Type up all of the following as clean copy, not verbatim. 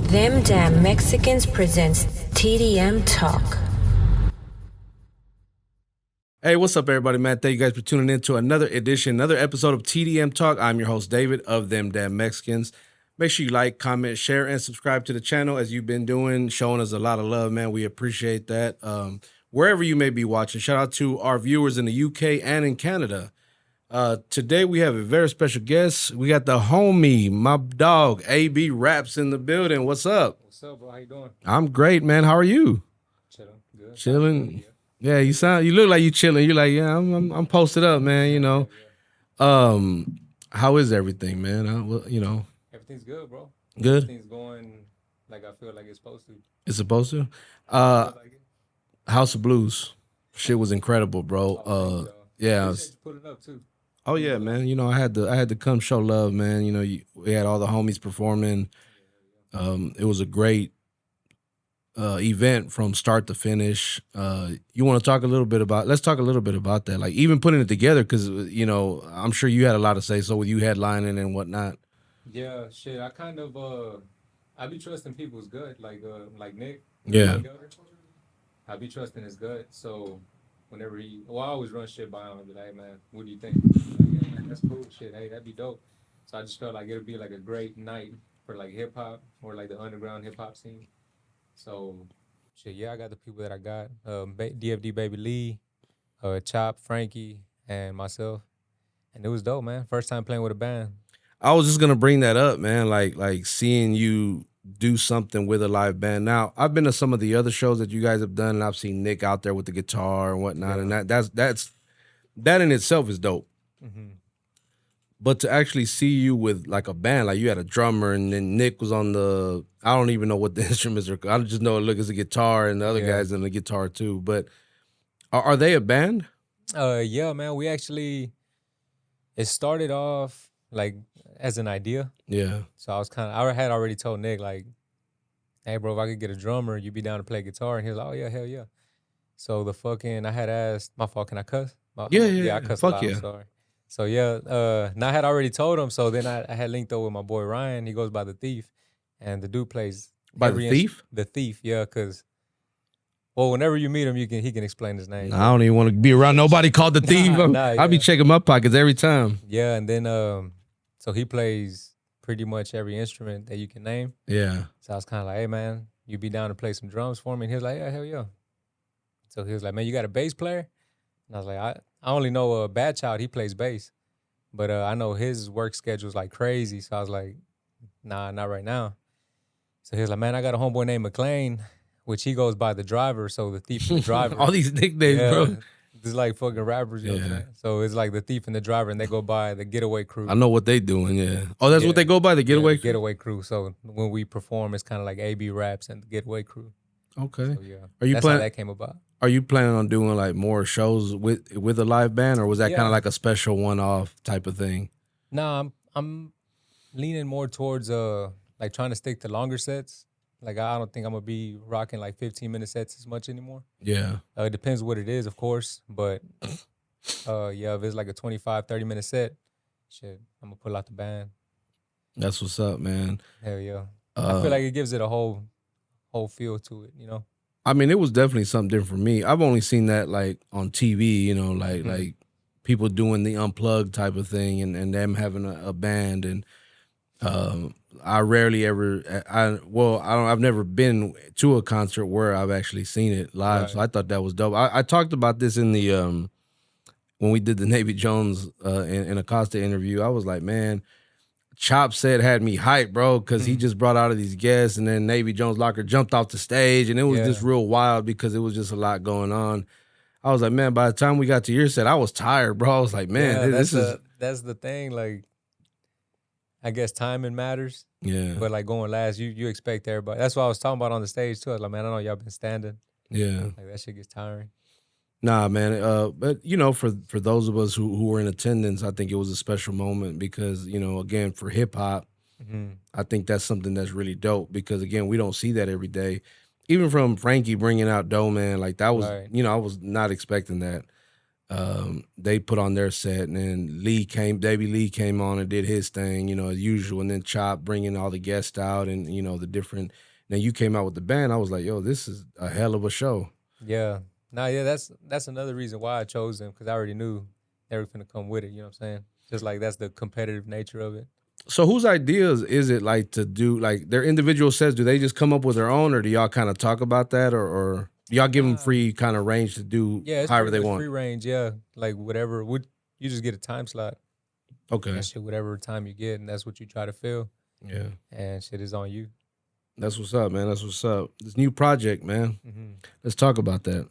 Them Damn Mexicans presents TDM Talk. Hey, what's up, everybody, man? Thank you guys for tuning in to another episode of TDM Talk. I'm your host, David, of Them Damn Mexicans. Make sure you like, comment, share, and subscribe to the channel as you've been doing, showing us a lot of love, man. We appreciate that. Wherever you may be watching, shout out to our viewers in the UK and in Canada. Today, we have a very special guest. We got the homie, my dog, A.B Raps in the building. What's up? What's up, bro? How you doing? I'm great, man. How are you? Chilling. Good. Chilling. Yeah, you look like you chilling. You're like, yeah, I'm posted up, man. You know, how is everything, man? Everything's good, bro. Good. Everything's going like I feel like it's supposed to. It's supposed to. House of Blues, shit was incredible, bro. Yeah. Put it up too. Oh yeah, man. You know, I had to come show love, man. You know, we had all the homies performing. It was a great event from start to finish. You want to talk a little bit about? Let's talk a little bit about that. Like even putting it together, because you know, I'm sure you had a lot to say. So with you headlining and whatnot. Yeah, shit. I kind of I be trusting people's gut, like Nick. Yeah. I be trusting his gut. So whenever I always run shit by him and be like, hey, man, what do you think? Like, yeah, man, that's cool. Shit, hey, that'd be dope. So I just felt like it'd be like a great night for like hip hop or like the underground hip hop scene. So, shit, yeah, I got the people that I got. DFD Baby Lee, Chop, Frankie, and myself. And it was dope, man. First time playing with a band. I was just gonna bring that up, man. Like seeing you do something with a live band. Now, I've been to some of the other shows that you guys have done, and I've seen Nick out there with the guitar and whatnot, and that in itself is dope. Mm-hmm. But to actually see you with like a band, like you had a drummer, and then Nick was on the, I don't even know what the instruments are. I just know it's a guitar, and the other guys on the guitar too. But are they a band? Yeah, man. We actually, it started off like as an idea. Yeah. So I had already told Nick like, hey, bro, if I could get a drummer, you'd be down to play guitar. And he was like, oh yeah, hell yeah. So I had asked, my fault, can I cuss? Yeah, I cuss a lot, I'm sorry. So yeah, and I had already told him. So then I had linked up with my boy Ryan. He goes by The Thief, and the dude plays by The Thief. The Thief, yeah, because whenever you meet him, he can explain his name. I don't even want to be around nobody called The Thief. I'll be checking my pockets every time. Yeah, and then so he plays pretty much every instrument that you can name. Yeah. So I was kind of like, hey man, you be down to play some drums for me? And he was like, yeah, hell yeah. So he was like, man, you got a bass player? And I was like, I only know Bad Child, he plays bass. But I know his work schedule's like crazy. So I was like, nah, not right now. So he was like, man, I got a homeboy named McLean, which he goes by The Driver. So The Thief and The Driver. All these nicknames, bro. It's like fucking rappers, you know what I'm saying? So it's like The Thief and The Driver, and they go by The Getaway Crew. I know what they doing, yeah. Oh, that's what they go by, The Getaway Crew? The Getaway Crew. So when we perform, it's kind of like A.B Raps and The Getaway Crew. Okay. So yeah, that's how that came about. Are you planning on doing like more shows with a live band, or was that kind of like a special one-off type of thing? Nah, I'm leaning more towards like trying to stick to longer sets. Like I don't think I'm gonna be rocking like 15-minute sets as much anymore. Yeah. It depends what it is, of course, but yeah, if it's like a 25-30-minute set, shit, I'm gonna pull out the band. That's what's up, man. Hell yeah. I feel like it gives it a whole feel to it, you know. I mean, it was definitely something different for me. I've only seen that like on TV, you know, like people doing the unplugged type of thing, and them having a band. And I rarely ever, I've never been to a concert where I've actually seen it live. Right. So I thought that was dope. I talked about this in the when we did the Navy Jones in Acosta interview. I was like, man, Chop said had me hyped, bro, because he just brought out of these guests, and then Navy Jones Locker jumped off the stage, and it was just real wild because it was just a lot going on. I was like, man, by the time we got to your set, I was tired, bro. I was like, man, that's the thing. Like, I guess timing matters. Yeah. But like going last, you expect everybody. That's what I was talking about on the stage too. I was like, man, I know y'all been standing. Yeah. Like that shit gets tiring. Nah, man. But you know, for those of us who were in attendance, I think it was a special moment because, you know, again, for hip hop, I think that's something that's really dope because again, we don't see that every day. Even from Frankie bringing out Dough Man, like that was, you know, I was not expecting that. They put on their set, and then Davey Lee came on and did his thing, as usual, and then Chop bringing all the guests out, and the different. Then you came out with the band. I was like, yo, this is a hell of a show. Yeah. Nah, yeah, that's another reason why I chose them, because I already knew they were gonna come with it. You know what I'm saying? Just like that's the competitive nature of it. So whose ideas is it like to do like their individual sets? Do they just come up with their own, or do y'all kind of talk about that, or do y'all give them Nah. free kind of range to do Yeah, it's however pretty they much want? free range. Yeah, like whatever. You just get a time slot. Okay. And shit, whatever time you get, and that's what you try to fill. Yeah. And shit is on you. That's what's up, man. That's what's up. This new project, man. Mm-hmm. Let's talk about that.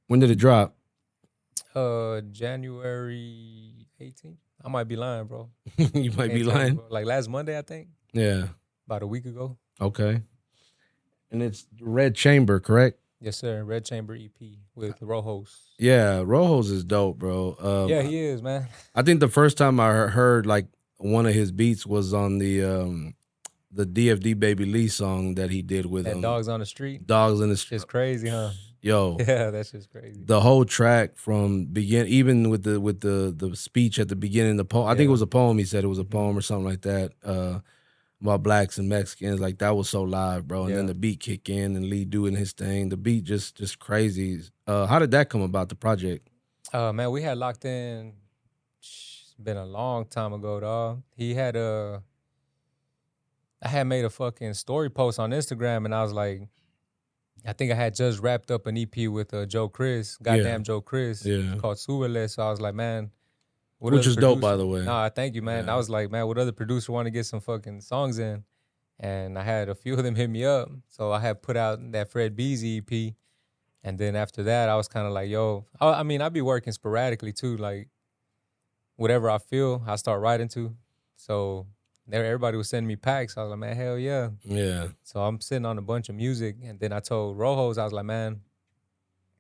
When did it drop? January 18th. I might be lying, bro. You might be lying. Like last Monday, I think. Yeah. About a week ago. Okay. And it's Red Chamber, correct? Yes, sir. Red Chamber EP with Rojos. Yeah, Rojos is dope, bro. Yeah, he is, man. I think the first time I heard like one of his beats was on the DFD Baby Lee song that he did with That Dogs on the Street. Dogs in the Street. It's crazy, huh? Yo. Yeah, that's just crazy. The whole track from even with the speech at the beginning, the poem. I think it was a poem. He said it was a poem or something like that. About blacks and Mexicans, like that was so live, bro. And then the beat kick in and Lee doing his thing. The beat just crazy. How did that come about? The project? Man, we had locked in. It's been a long time ago, dog. He had I had made a fucking story post on Instagram, and I was like, I think I had just wrapped up an EP with Joe Chris, Joe Chris, called Subele. So I was like, man, which is dope, by the way. Nah, thank you, man. Yeah. I was like, man, what other producer want to get some fucking songs in? And I had a few of them hit me up. So I had put out that Fred Beezy EP. And then after that, I was kind of like, yo, I mean, I'd be working sporadically too. Like, whatever I feel, I start writing to. So everybody was sending me packs. I was like, man, hell yeah. Yeah. So I'm sitting on a bunch of music. And then I told Rojos, I was like, man,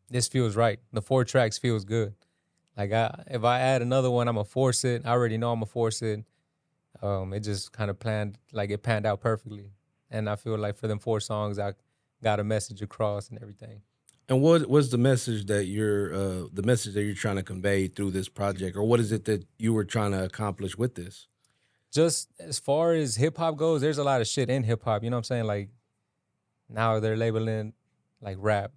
this feels right. The 4 tracks feels good. Like, if I add another one, I'm going to force it. I already know I'm going to force it. It just kind of panned out perfectly. And I feel like for them 4 songs, I got a message across and everything. And what was the message that you're trying to convey through this project? Or what is it that you were trying to accomplish with this? Just as far as hip-hop goes, there's a lot of shit in hip-hop. You know what I'm saying? Like, now they're labeling, like, rap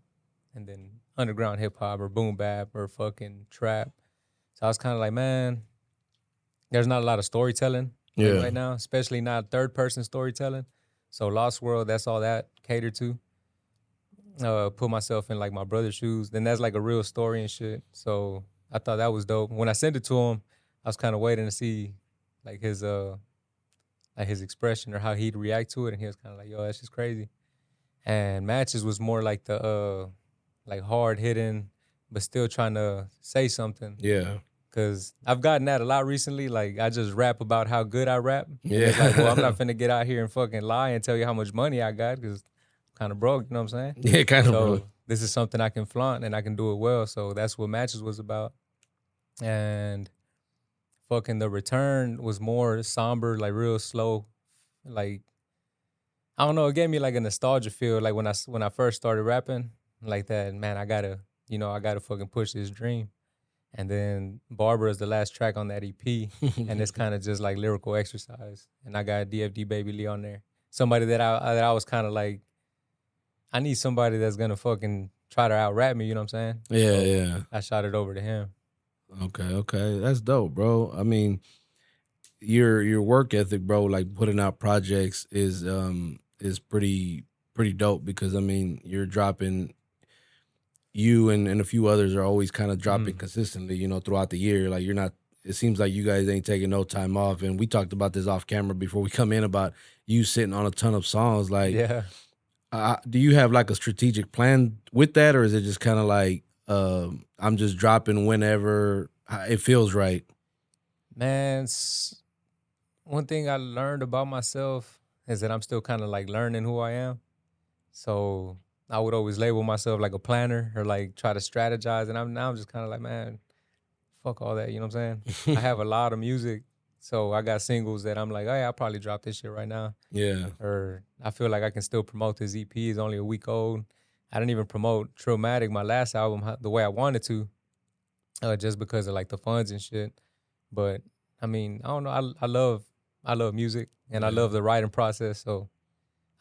and then underground hip-hop or boom bap or fucking trap. So I was kind of like, man, there's not a lot of storytelling right now, especially not third-person storytelling. So Lost World, that's all that catered to. Put myself in, like, my brother's shoes. Then that's, like, a real story and shit. So I thought that was dope. When I sent it to him, I was kind of waiting to see, like, his expression or how he'd react to it. And he was kind of like, yo, that's just crazy. And Matches was more like the like hard hitting, but still trying to say something. Yeah. Cause I've gotten that a lot recently. Like, I just rap about how good I rap. Yeah. It's like, well, I'm not finna get out here and fucking lie and tell you how much money I got, cause I'm kind of broke. You know what I'm saying? Yeah, kind of so broke. This is something I can flaunt and I can do it well. So that's what Matches was about. And fucking The Return was more somber, like real slow, like, I don't know. It gave me like a nostalgia feel, like when I first started rapping, like that. Man, I gotta fucking push this dream. And then Barbara is the last track on that EP, and it's kind of just like lyrical exercise. And I got DFD Baby Lee on there, somebody that I was kind of like, I need somebody that's gonna fucking try to out rap me. You know what I'm saying? Yeah, so yeah. I shot it over to him. Okay, that's dope, bro. I mean, your work ethic, bro, like putting out projects is pretty dope, because I mean, you're dropping, you and a few others are always kind of dropping consistently, throughout the year. Like, you're not, it seems like you guys ain't taking no time off. And we talked about this off camera before we come in about you sitting on a ton of songs. Like, Yeah. Do you have like a strategic plan with that, or is it just kind of like I'm just dropping whenever it feels right? Man, one thing I learned about myself is that I'm still kind of like learning who I am. So I would always label myself like a planner or like try to strategize. And I'm just kind of like, man, fuck all that. You know what I'm saying? I have a lot of music. So I got singles that I'm like, hey, I'll probably drop this shit right now. Yeah. Or I feel like I can still promote this EP. It's only a week old. I didn't even promote Trillmatic, my last album, the way I wanted to. just because of like the funds and shit. But I mean, I don't know. I love music and I love the writing process. So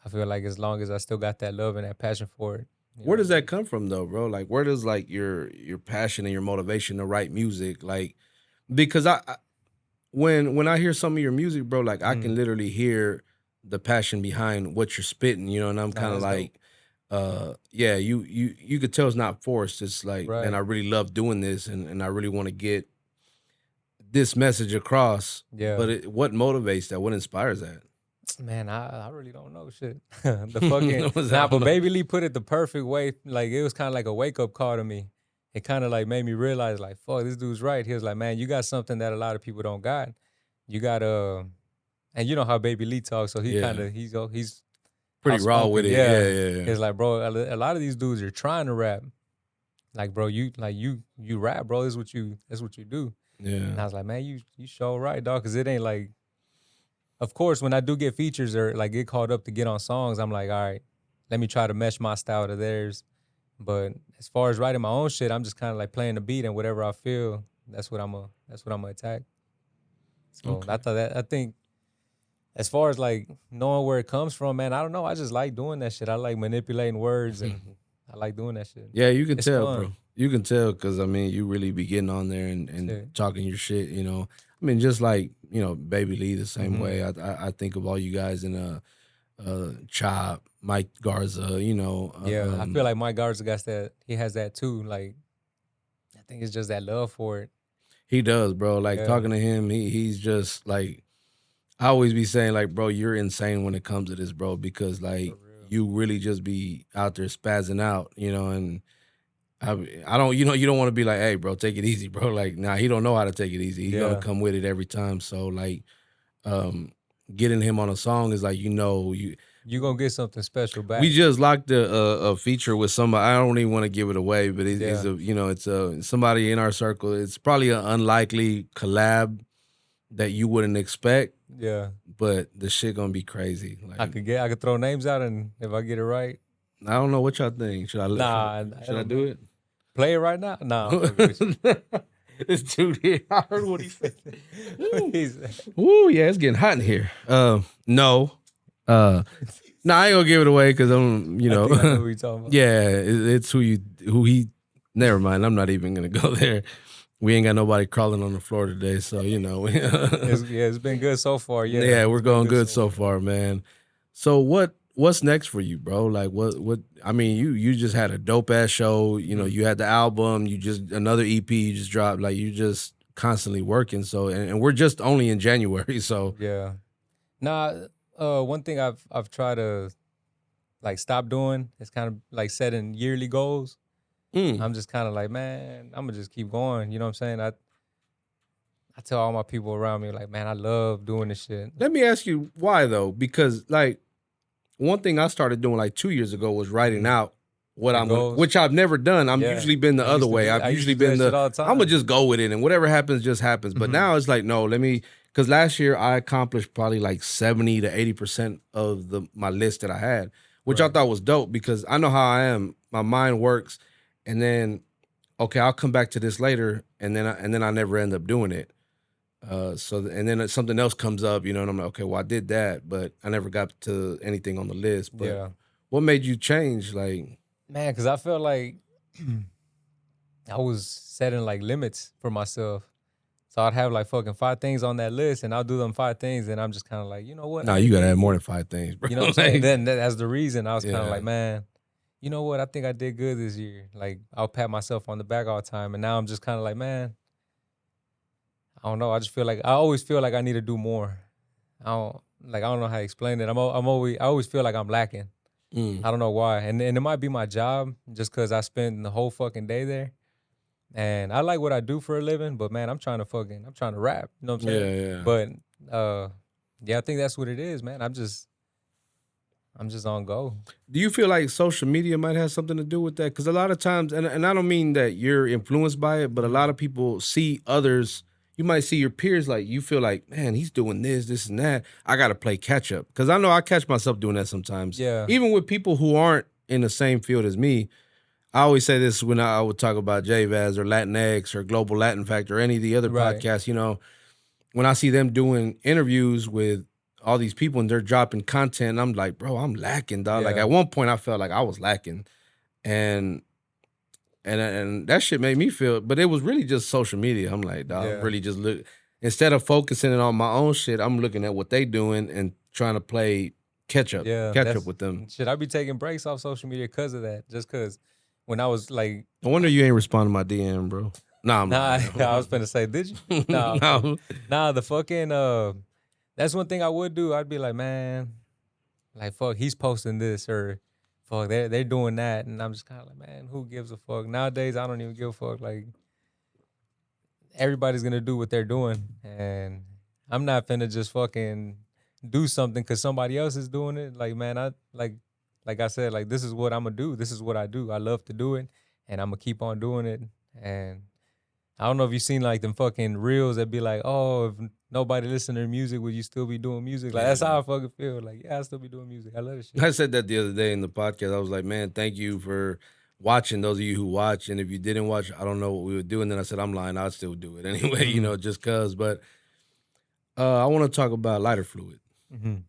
I feel like as long as I still got that love and that passion for it, you Where know does what I that mean? come from though, bro? Like where does like your passion and your motivation to write music like because when I hear some of your music, bro, like I can Mm. literally hear the passion behind what you're spitting, you know, and I'm Nah, kind of that's dope. like yeah, you could tell it's not forced. It's like, man, I Right. really love doing this and I really want to get this message across. Yeah. But what motivates that? What inspires that? Man, I really don't know shit. The fucking Was nah, that but all Baby Lee put it the perfect way. Like it was kind of like a wake up call to me. It kind of like made me realize like, fuck, this dude's right. He was like, man, you got something that a lot of people don't got. You got and you know how Baby Lee talks, so he kind yeah, of he's pretty raw with outspoken. it. Yeah, Yeah, yeah, yeah. it's like, bro, a lot of these dudes are trying to rap. Like, bro, you rap, bro. That's what you do. Yeah. And I was like, man, you sure right, dog, because it ain't like. Of course, when I do get features or like get called up to get on songs, I'm like, all right, let me try to mesh my style to theirs. But as far as writing my own shit, I'm just kind of like playing the beat and whatever I feel, that's what I'm gonna attack. So Okay. I think as far as like knowing where it comes from, man, I don't know. I just like doing that shit. I like manipulating words and I like doing that shit. Yeah, you can It's tell, fun. bro. You can tell because I mean, you really be getting on there and Shit. talking your shit. You know, I mean, just like Baby Lee the same Hmm. way. I think of all you guys in Chop, Mike Garza. Yeah, I feel like Mike Garza got that. He has that too. Like I think it's just that love for it. he does, bro. Like Yeah, talking to him, he's just like I always be saying, like, bro, you're insane when it comes to this, bro, because for like real. you really just be out there spazzing out, and I don't, you don't want to be like, hey, bro, take it easy, bro. Like, nah, he don't know how to take it easy. He's gonna Yeah. come with it every time. So like, um, getting him on a song is like, you. You gonna get something special We back. just locked a feature with somebody. I don't even want to give it away, but it's Yeah. it's somebody in our circle. It's probably an unlikely collab that you wouldn't expect, Yeah. but the shit gonna be crazy. Like, I could throw names out and if I get it right. I don't know what y'all think. Should I Nah, I should I don't do know. it? Play it right now? Nah, I'm fucking with This dude here, I heard what he said. you. Woo, woo, yeah, it's getting hot in here. No, no, I ain't gonna give it away because I'm, I think I know what you're talking about. yeah, it's who he. Never mind, I'm not even gonna go there. We ain't got nobody crawling on the floor today, so It's been good so far. Yeah. yeah, we're It's been going good good so so far. far, man. So what's next for you, bro? Like what I mean, you just had a dope ass show, Mhm. you had the album, you just another EP you just dropped, like you just constantly working. So and we're just only in January, so Yeah. Nah, one thing I've tried to like stop doing is kind of like setting yearly goals. mm. I'm just kind of like, man, I'm gonna just keep going. You know what I'm saying? I tell all my people around me like, man, I love doing this shit. Let me ask you why though, because like one thing I started doing like 2 years ago was writing Mhm. out what Your I'm gonna, goals. which I've never done. I'm Yeah. usually been the other way. I've I used to usually do been that shit all the I'm gonna time. just go with it and whatever happens just happens. But Mhm. now it's like, no, because last year I accomplished probably like 70 to 80% of my list that I had, which I Right. thought was dope because I know how I am. My mind works, and then okay, I'll come back to this later, and then I never end up doing it. And then something else comes up, and I'm like, okay, well, I did that, but I never got to anything on the list. But Yeah. what made you change? Like, Man, because I felt like I was setting like limits for myself. So I'd have like fucking 5 things on that list and I'll do them 5 things. And I'm just kind of like, you know what? no, I you didn't gotta have do, more than 5 things, bro. you know what I'm saying? Like, Then that's the reason I was kind of yeah, like, man, you know what? I think I did good this year. Like I'll pat myself on the back all the time. And now I'm just kind of like, man, I don't know. I always feel like I need to do more. I don't know how to explain it. I always feel like I'm lacking. mm, I don't know why. And it might be my job just because I spend the whole fucking day there. And I like what I do for a living, but man, I'm trying to rap. You know what I'm yeah, saying? yeah. But uh yeah, I think that's what it is, man. I'm just on go. Do you feel like social media might have something to do with that? Because a lot of times, and I don't mean that you're influenced by it, but a lot Mhm. of people see others. You might see your peers like you feel like, man, he's doing this, and that. I got to play catch up because I know I catch myself doing that sometimes, Yeah. even with people who aren't in the same field as me. I always say this when I would talk about JVAZ or Latinx or Global Latin Factor or any of the other Right. podcasts. You know, when I see them doing interviews with all these people and they're dropping content, I'm like, bro, I'm lacking, dog. Like Yeah. at one point, I felt like I was lacking, and and that shit made me feel. But it was really just social media. I'm like, dog, I'm Yeah. really just look instead of focusing on my own shit. I'm looking at what they doing and trying to play catch up Yeah, that's with them. shit. I be taking breaks off social media because of that. Just because when I was like, No wonder you ain't responding to my DM, bro. Nah, I'm nah, lying. I was finna say, did you? Nah, No. nah. The fucking that's one thing I would do. I'd be like, man, like fuck, he's posting this or fuck, they're doing that, and I'm just kind of like, man, who gives a fuck? Nowadays, I don't even give a fuck. Like everybody's gonna do what they're doing, and I'm not finna just fucking do something because somebody else is doing it. Like, man, like I said, like this is what I'm gonna do. This is what I do. I love to do it, and I'm gonna keep on doing it. And I don't know if you've seen like them fucking reels that be like, oh, if nobody listen to music, would you still be doing music? Like that's how I fucking feel. Like, yeah, I still be doing music. I love this shit. I said that the other day in the podcast. I was like, man, thank you for watching, those of you who watch. And if you didn't watch, I don't know what we would do. And then I said, I'm lying. I'd still do it anyway, you know, just because. But I want to talk about lighter fluid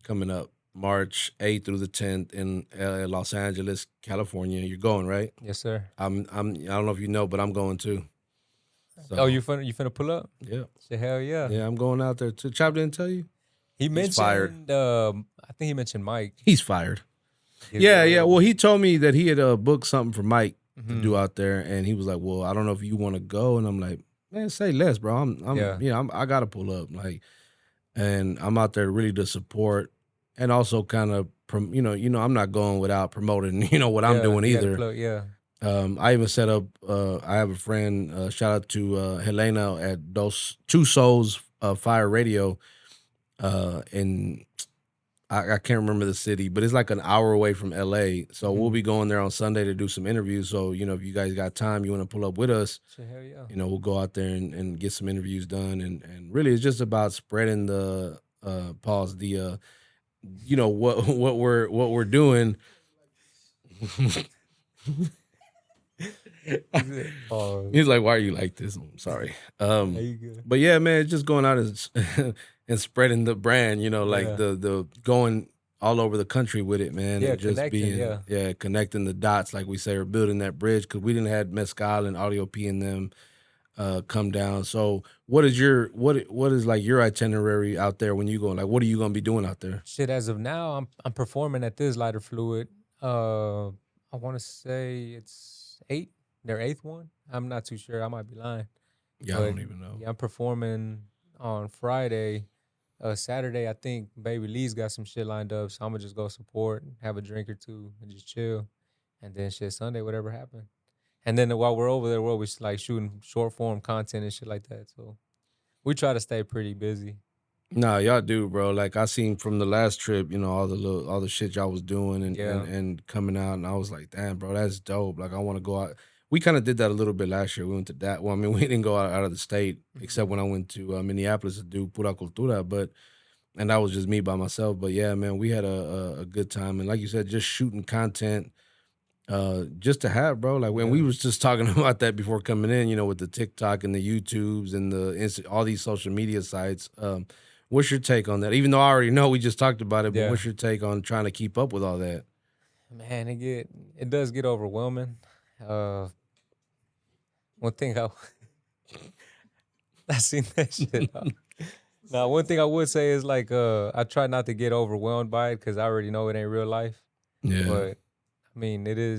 coming up March 8th through the 10th in Los Angeles, California. You're going, right? Yes, sir. I don't know if you know, but I'm going too. So, Oh, you finna pull up? yeah. Shit, hell yeah. Yeah, I'm going out there too. Chop didn't tell you? He mentioned fired. I think he mentioned Mike. He's fired. Yeah. Well, he told me that he had booked something for Mike to do out there, and he was like, "Well, I don't know if you want to go." And I'm like, "Man, say less, bro. I gotta pull up, like, and I'm out there really to support, and also kind of, I'm not going without promoting, what I'm doing you gotta either. plug, yeah. I even set up. I have a friend. Shout out to Helena at Dos Two Souls Fire Radio, and I can't remember the city, but it's like an hour away from LA. So we'll be going there on Sunday to do some interviews. So, if you guys got time, you want to pull up with us, Shit, hell yeah. we'll go out there and get some interviews done. And really it's just about spreading the what we're doing. He's like, why are you like this? I'm sorry. You good. But yeah, man, it's just going out and spreading the brand, like Yeah. the going all over the country with it, man. Yeah, and just connecting, being connecting the dots, like we say, or building that bridge, because we didn't have Mescal and Audio P and them come down. So what is like your itinerary out there when you go? Like, what are you gonna be doing out there? Shit, as of now, I'm performing at this lighter fluid. I want to say it's their eighth one. I'm not too sure. I might be lying. Yeah, I don't even know. Yeah, I'm performing on Friday. Saturday, I think Baby Lee's got some shit lined up, so I'm gonna just go support, have a drink or two, and just chill. And then shit, Sunday, whatever happened. And then while we're over there, we're always like shooting short form content and shit like that. So we try to stay pretty busy. Nah, y'all do, bro. Like I seen from the last trip, all the shit y'all was doing and coming out, and I was like, damn, bro, that's dope. Like I want to go out. We kind of did that a little bit last year. We went to that. Well, I mean, we didn't go out of the state except when I went to Minneapolis to do Pura Cultura, and that was just me by myself. But yeah, man, we had a good time, and like you said, just shooting content, just to have, bro. Like when we was just talking about that before coming in, with the TikTok and the YouTubes and all these social media sites. What's your take on that? Even though I already know we just talked about it, but what's your take on trying to keep up with all that? Man, it does get overwhelming. One thing I seen that shit. Now, one thing I would say is like I try not to get overwhelmed by it because I already know it ain't real life. Yeah. But I mean, it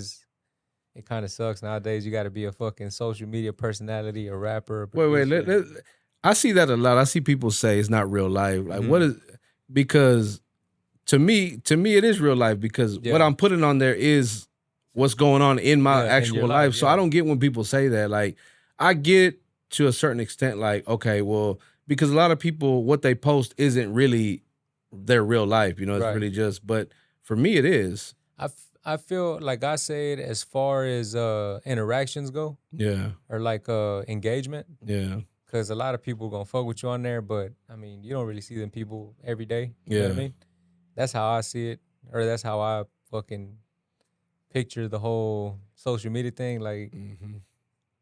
kind of sucks nowadays. You got to be a fucking social media personality, a rapper. A Wait. I see that a lot. I see people say it's not real life. Like what is, because to me it is real life, because what I'm putting on there is what's going on in my actual life. So I don't get when people say that. Like I get to a certain extent, like, okay, well, because a lot of people, what they post isn't really their real life. It's really just, but for me it is. I feel like I say it as far as interactions go. Yeah. Or like engagement. Yeah. Because a lot of people gonna fuck with you on there, but I mean, you don't really see them people every day. You Yeah. know what I mean? That's how I see it, or that's how I fucking picture the whole social media thing. Like,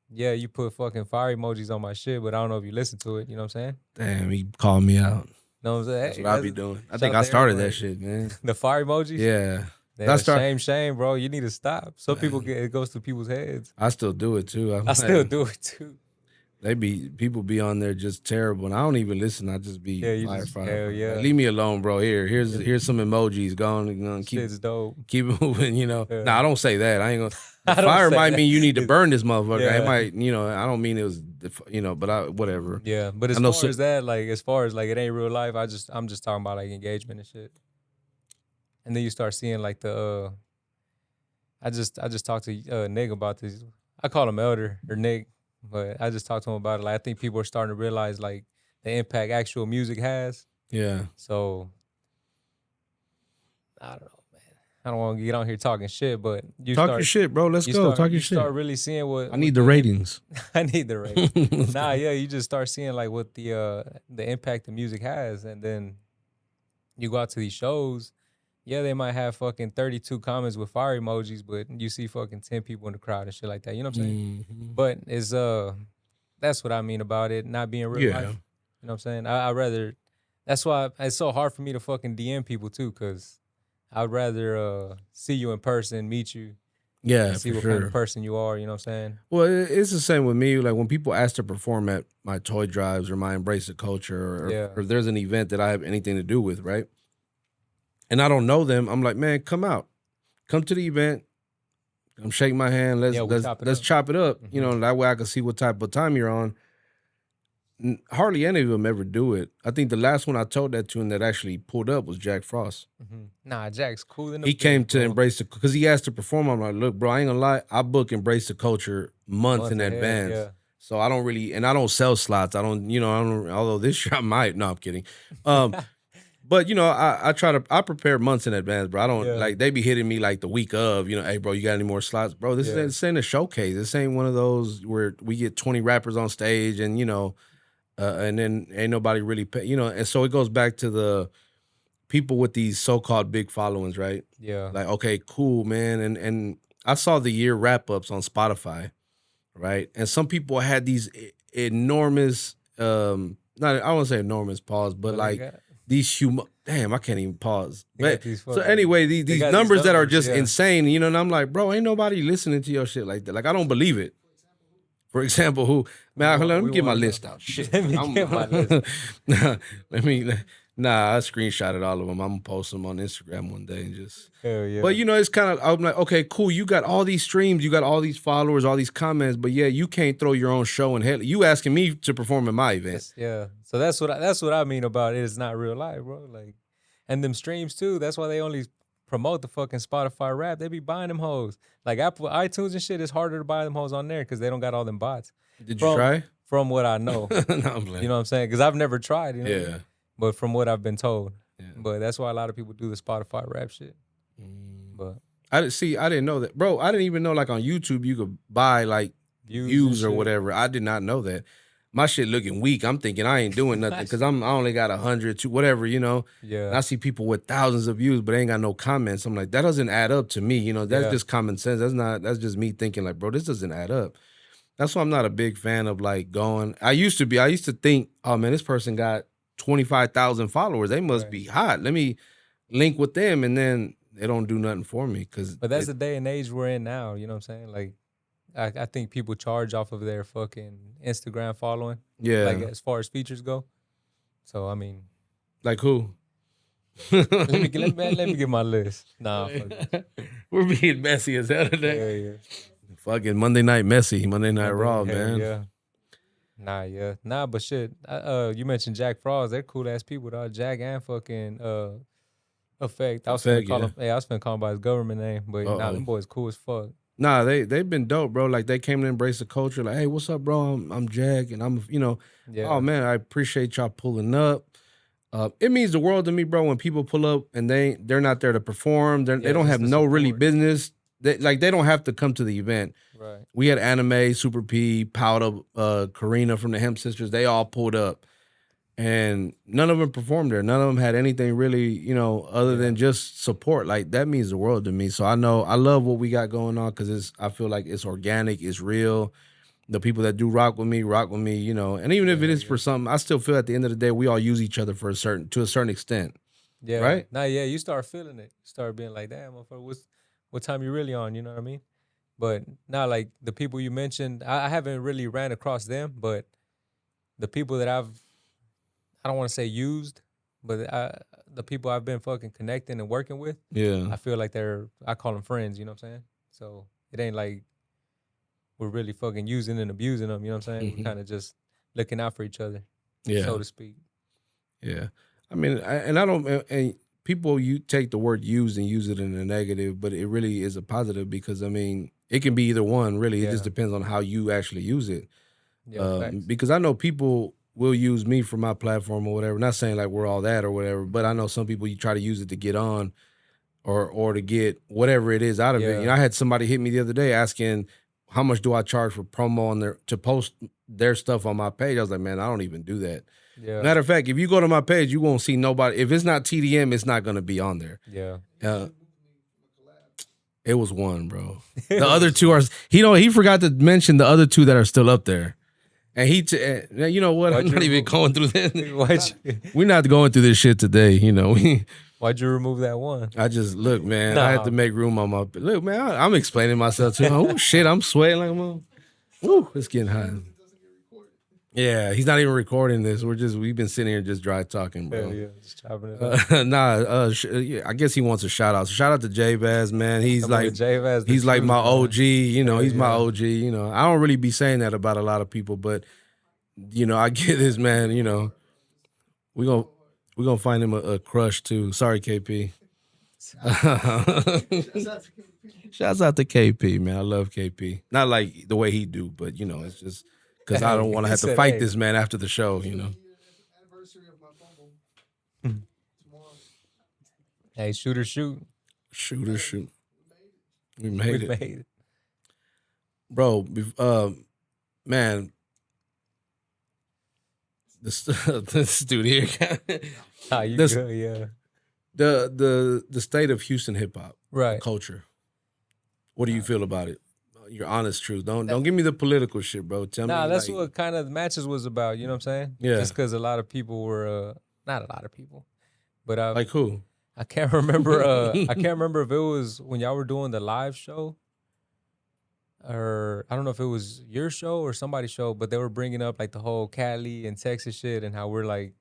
yeah, you put fucking fire emojis on my shit, but I don't know if you listen to it. You know what I'm saying? Damn, he called me out. You know what I'm saying? That's Hey, what I be doing. I shout think out I to started that everybody. shit, man. The fire emojis? Yeah. Yeah, start- shame, bro. You need to stop. Some people it goes to people's heads. I still do it too. I still do it too. People be on there just terrible, and I don't even listen. I just be Yeah, you fire. hell Like, yeah. leave me alone, bro. Here's some emojis. Go on, keep Shit's dope. keep it moving. You know. Yeah. Nah, I don't say that. I ain't gonna. I The don't fire say might that. mean you need to burn this motherfucker. Yeah. It might, I don't mean it was, but I whatever. Yeah, but as I know far as that, like as far as like it ain't real life, I'm just talking about like engagement and shit. And then you start seeing like the I just talked to Nick about this. I call him Elder or Nick, but I just talked to him about it. Like I think people are starting to realize like the impact actual music has. Yeah. So I don't know, man. I don't want to get on here talking shit, but you Talk start your shit, bro. Let's go. Talk your shit. Start really seeing what I need the ratings. I need the ratings. Nah, yeah, you just start seeing like what the impact the music has, and then you go out to these shows. Yeah, they might have fucking 32 comments with fire emojis, but you see fucking 10 people in the crowd and shit like that. You know what I'm saying? But it's that's what I mean about it not being real life. You know what I'm saying? I rather. That's why it's so hard for me to fucking DM people too, because I'd rather see you in person, meet you. Yeah, and see what kind of person you are, you know what I'm saying? Well, it's the same with me. Like when people ask to perform at my toy drives or my Embrace the Culture, or if there's an event that I have anything to do with, right? And I don't know them, I'm like, man, come out, come to the event, come shake my hand, let's chop it up. You know, that way I can see what type of time you're on. Hardly any of them ever do it. I think the last one I told that to him that actually pulled up was Jack Frost. Nah, Jack's cool in the He came to Embrace the, because he asked to perform. I'm like, look, bro, I ain't gonna lie, I book Embrace the Culture months in advance. Yeah. So I don't really, and I don't sell slots. I don't, although this year I might. No, I'm kidding. But I prepare months in advance, bro. I don't like they be hitting me like the week of, hey, bro, you got any more slots, bro? This ain't a showcase. This ain't one of those where we get 20 rappers on stage and and then ain't nobody really pay, And so it goes back to the people with these so-called big followings, right? Yeah. Like, okay, cool, man. And I saw the year wrap-ups on Spotify, right? And some people had these enormous, I won't say enormous pause, but these damn, I can't even pause. But, so anyway, these numbers that are just insane, and I'm like, bro, ain't nobody listening to your shit like that. Like, I don't believe it. For example, let me get my list out. Shit. Let me get my list. I screenshotted all of them. I'm gonna post them on Instagram one day and just. Hell yeah. But it's kind of, I'm like, okay, cool. You got all these streams, you got all these followers, all these comments, but yeah, you can't throw your own show in hell. You asking me to perform in my event. Yeah. So that's what I mean about it. It's not real life, bro. Like, and them streams too. That's why they only promote the fucking Spotify rap. They be buying them hoes. Like Apple, iTunes and shit, it's harder to buy them hoes on there because they don't got all them bots. Did you try? From what I know. No, I'm playing. You know what I'm saying? Because I've never tried, Yeah. But from what I've been told. Yeah. But that's why a lot of people do the Spotify rap shit. But I didn't know that. Bro, I didn't even know like on YouTube you could buy like views or whatever. I did not know that. My shit looking weak. I'm thinking I ain't doing nothing because I only got 100 to whatever, Yeah. And I see people with thousands of views, but ain't got no comments. I'm like, that doesn't add up to me. That's just common sense. That's just me thinking like, bro, this doesn't add up. That's why I'm not a big fan of like going. I used to think, oh man, this person got 25,000 followers. They must be hot. Let me link with them, and then they don't do nothing for me. But that's the day and age we're in now. You know what I'm saying? Like, I think people charge off of their fucking Instagram following. Yeah. Like as far as features go. So I mean, like who? let me get my list. Nah, fuck we're being messy as hell today. Yeah. Fucking Monday Night Messy, Monday Night Raw, man. Yeah. Nah, but shit. You mentioned Jack Frost. They're cool ass people, dog. Jack and fucking Effect. I was finna call him by his government name, but them boys cool as fuck. Nah, they've been dope, bro. Like they came to Embrace the Culture. Like, hey, what's up, bro? I'm Jack, and I'm, oh man, I appreciate y'all pulling up. It means the world to me, bro. When people pull up and they're not there to perform, they don't have no really business. They don't have to come to the event. Right. We had Anime, Super P, Powder, Karina from the Hemp Sisters. They all pulled up. and none of them performed there. None of them had anything really, you know, other than just support. Like that means the world to me. So I know I love what we got going on because I feel like it's organic, it's real. The people that do rock with me, you know. And even if it is for something, I still feel at the end of the day we all use each other for to a certain extent, Yeah. right? Nah, yeah, you start feeling it. You start being like, damn, motherfucker, what time you really on? You know what I mean? But not like the people you mentioned, I haven't really ran across them, but the people that I don't want to say used, but the people I've been fucking connecting and working with, Yeah, I feel like I call them friends, you know what I'm saying? So it ain't like we're really fucking using and abusing them, you know what I'm saying? We're kind of just looking out for each other, yeah, so to speak. yeah. I mean, and I don't. And people you take the word "use" and use it in a negative, but it really is a positive because I mean, it can be either one. Really, it just Yeah. depends on how you actually use it. Yeah, facts. Because I know people will use me for my platform or whatever. Not saying like we're all that or whatever, but I know some people you try to use it to get on or to get whatever it is out of it. Yeah. You know, I had somebody hit me the other day asking how much do I charge for promo on their to post their stuff on my page. I was like, man, I don't even do that. Yeah. Matter of fact, if you go to my page, you won't see nobody. If it's not TDM, it's not going to be on there. Yeah. It was one, bro. The other two are. He forgot to mention the other two that are still up there. And you know what? I'm not even going through this. We're not going through this shit today. You know, Why'd you remove that one? I just look, man. I had to make room on my look, man. I'm explaining myself to him. Oh shit, I'm sweating like a Woo, it's getting hot. Yeah, he's not even recording this. We've been sitting here just dry talking, bro. Yeah, just chopping it up. Yeah, I guess he wants a shout out. So shout out to J Baz, man. He's like he's like my OG. You know, he's my yeah. OG. You know, I don't really be saying that about a lot of people, but you know, I get this, man. You know, we're gonna find him a crush too. Sorry, KP. Shouts out to KP, man. I love KP. Not like the way he do, but you know, it's just because I don't want to have to fight this man after the show. You know. Hey, shoot or shoot. Shoot or shoot. We made it. Bro, man, this dude here. Good, yeah. The state of Houston hip hop, right? Culture. What do you feel about it? Your honest truth. Don't give me the political shit, bro. Tell me. That's what kind of the matches was about. You know what I'm saying? Yeah. Just because a lot of people were, not a lot of people, but like who? I can't remember. I can't remember if it was when y'all were doing the live show, or I don't know if it was your show or somebody's show, but they were bringing up like the whole Cali and Texas shit and how we're like,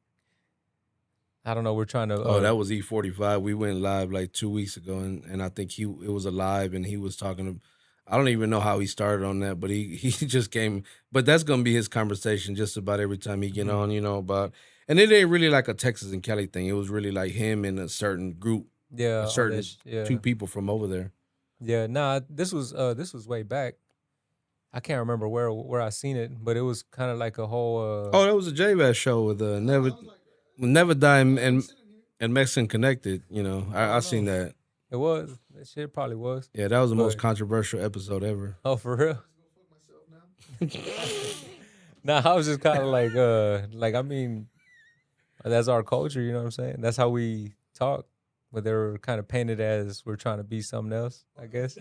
I don't know, we're trying to. Oh, that was E45. We went live like 2 weeks ago, and I think it was a live, and he was talking to. I don't even know how he started on that, but he just came. But that's gonna be his conversation just about every time he get on, you know, about. And it ain't really like a Texas and Cali thing. It was really like him and a certain group, a certain two people from over there. Yeah, nah, this was way back. I can't remember where I seen it, but it was kind of like a whole. Oh, that was a J-Bass show with Never Die and Mexican Connected. You know, I seen that. It was. That shit probably was. Yeah, that was the most controversial episode ever. Oh, for real? Nah, I was just kind of like I mean, that's our culture, you know what I'm saying? That's how we talk, but they were kind of painted as we're trying to be something else, I guess.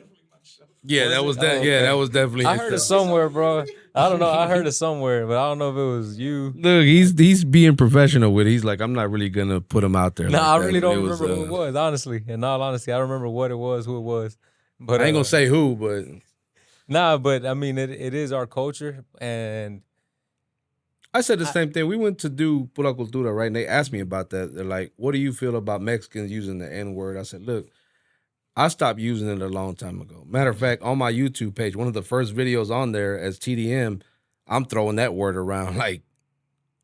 Yeah, that was that. Yeah, that was definitely. I heard it somewhere, bro. I don't know. I heard it somewhere, but I don't know if it was you. Look, he's being professional with it. He's like, I'm not really gonna put him out there. No, I really don't remember who it was. Honestly, in all honesty, I don't remember what it was, who it was. But I ain't gonna say who, but but I mean, it is our culture, and I said the same thing. We went to do Pura Cultura, right? And they asked me about that. They're like, what do you feel about Mexicans using the N-word? I said, look, I stopped using it a long time ago. Matter of fact, on my YouTube page, one of the first videos on there as TDM, I'm throwing that word around like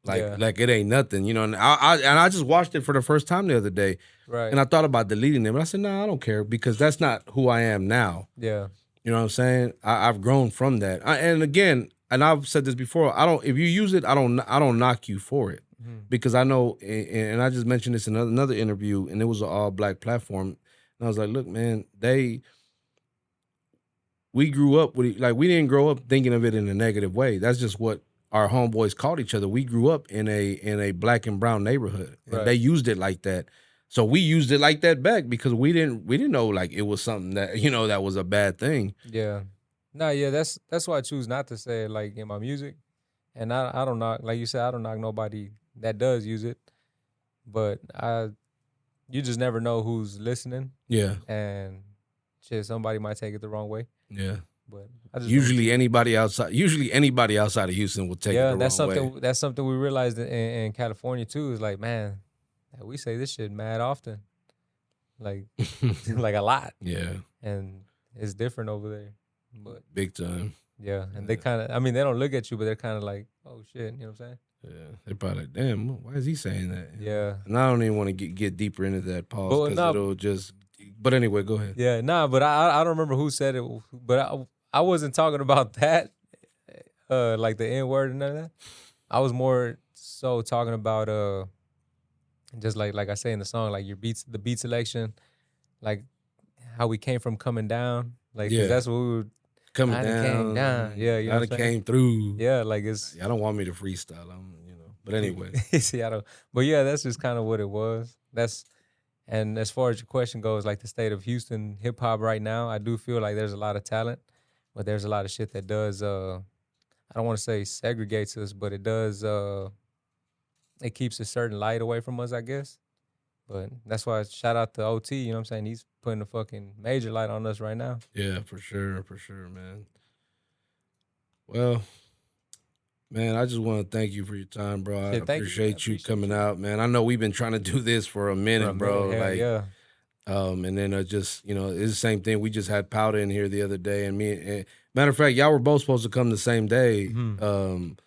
it ain't nothing, you know. And I just watched it for the first time the other day, right? And I thought about deleting it, but I said, no, I don't care because that's not who I am now. Yeah, you know what I'm saying? I've grown from that, and again, and I've said this before. If you use it, I don't knock you for it because I know, and I just mentioned this in another interview, and it was an all black platform. And I was like, look, man, we grew up with it. Like, we didn't grow up thinking of it in a negative way. That's just what our homeboys called each other. We grew up in a black and brown neighborhood, and Right. they used it like that. So we used it like that back because we didn't know like it was something that that was a bad thing. Yeah. No, yeah, that's why I choose not to say it like in my music. And I don't knock, like you said, I don't knock nobody that does use it. But you just never know who's listening, Yeah, and shit, somebody might take it the wrong way. yeah. But I just don't- Usually anybody outside of Houston will take it yeah, the and that's wrong something way. that's something we realized in California too. Is like, man, we say this shit mad often, like like a lot, Yeah, and it's different over there. But big time. yeah, and they kind of, I mean, they don't look at you, but they're kind of like, oh shit, you know what I'm saying? Yeah, they're probably like, damn, why is he saying that? Yeah. And I don't even want to get deeper into that pause But because no, it'll just. But anyway, go ahead. yeah, nah, but I don't remember who said it, but I wasn't talking about that, like the N word and none of that. I was more so talking about just like I say in the song, like the beat selection, like how we came from coming down, like 'cause Yeah. that's what we were. Coming I done down, came down. Yeah, you know I what done I'm saying? came through. Yeah, like it's. I don't want me to freestyle. But anyway, See, I don't. But yeah, that's just kind of what it was. And as far as your question goes, like the state of Houston hip hop right now, I do feel like there's a lot of talent, but there's a lot of shit that does. I don't want to say segregates us, but it does. It keeps a certain light away from us, I guess. But that's why shout out to OT. You know what I'm saying? He's putting a fucking major light on us right now. yeah, for sure, man. Well, man, I just want to thank you for your time, bro. I Shit, thank you. I appreciate you appreciate coming you. out, man. I know we've been trying to do this for a minute, For a bro. minute, hell Like, yeah. and then just it's the same thing. We just had Powder in here the other day, and matter of fact, y'all were both supposed to come the same day. Mhm.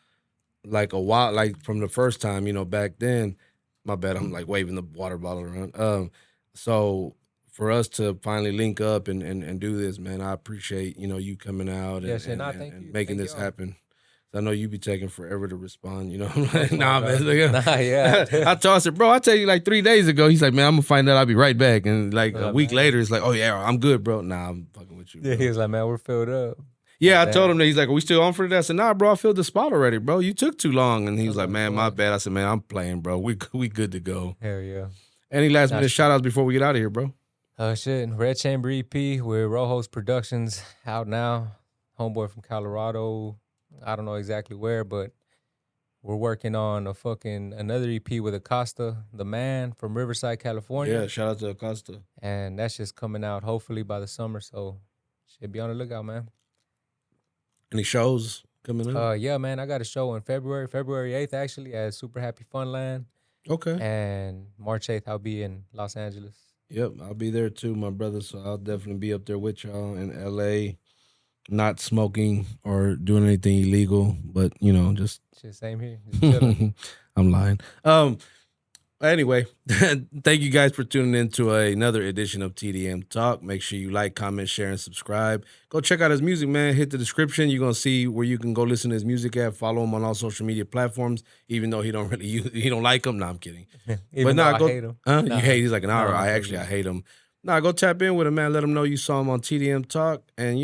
Like a while, like from the first time, back then. My bad, I'm like waving the water bottle around. So for us to finally link up and do this, man, I appreciate you coming out Yeah, and, shit, nah, and, thank and you. making Thank this y'all. happen. I know you be taking forever to respond. I'm Oh, like, fuck, nah, nah. man. Like, Nah, yeah. I said, bro, I tell you like 3 days ago. He's like, man, I'm gonna find out. I'll be right back. And like a week Man. later, it's like, oh yeah, I'm good, bro. Nah, I'm fucking with you. Yeah, Bro. he was like, man, we're filled up. Yeah, I Damn. told him that. He's like, are we still on for that? I said, nah, bro, I filled the spot already, bro. You took too long. And he was like, man, my bad. I said, man, I'm playing, bro. We good to go. Hell yeah. Any last minute shout outs before we get out of here, bro? Shit, Red Chamber EP with Rojos Productions out now. Homeboy from Colorado. I don't know exactly where, but we're working on another EP with Acosta, the man from Riverside, California. Yeah, shout out to Acosta. And that's just coming out hopefully by the summer. So should be on the lookout, man. Any shows coming up? Yeah, man, I got a show in February 8th actually at Super Happy Funland. Okay. And March 8th I'll be in Los Angeles. Yep, I'll be there too, my brother. So I'll definitely be up there with y'all in LA. Not smoking or doing anything illegal, but just Shit, same here. Just chilling. I'm lying. Anyway, thank you guys for tuning in to another edition of TDM Talk. Make sure you like, comment, share, and subscribe. Go check out his music, man. Hit the description. You're gonna see where you can go listen to his music at. Follow him on all social media platforms. Even though he don't like them. Nah, I'm kidding. Even though I hate him. Huh? Nah. You hate? He's like, nah, No, I hate him. Nah, go tap in with him, man. Let him know you saw him on TDM Talk, and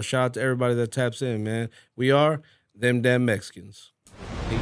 shout out to everybody that taps in, man. We are them damn Mexicans. Peace.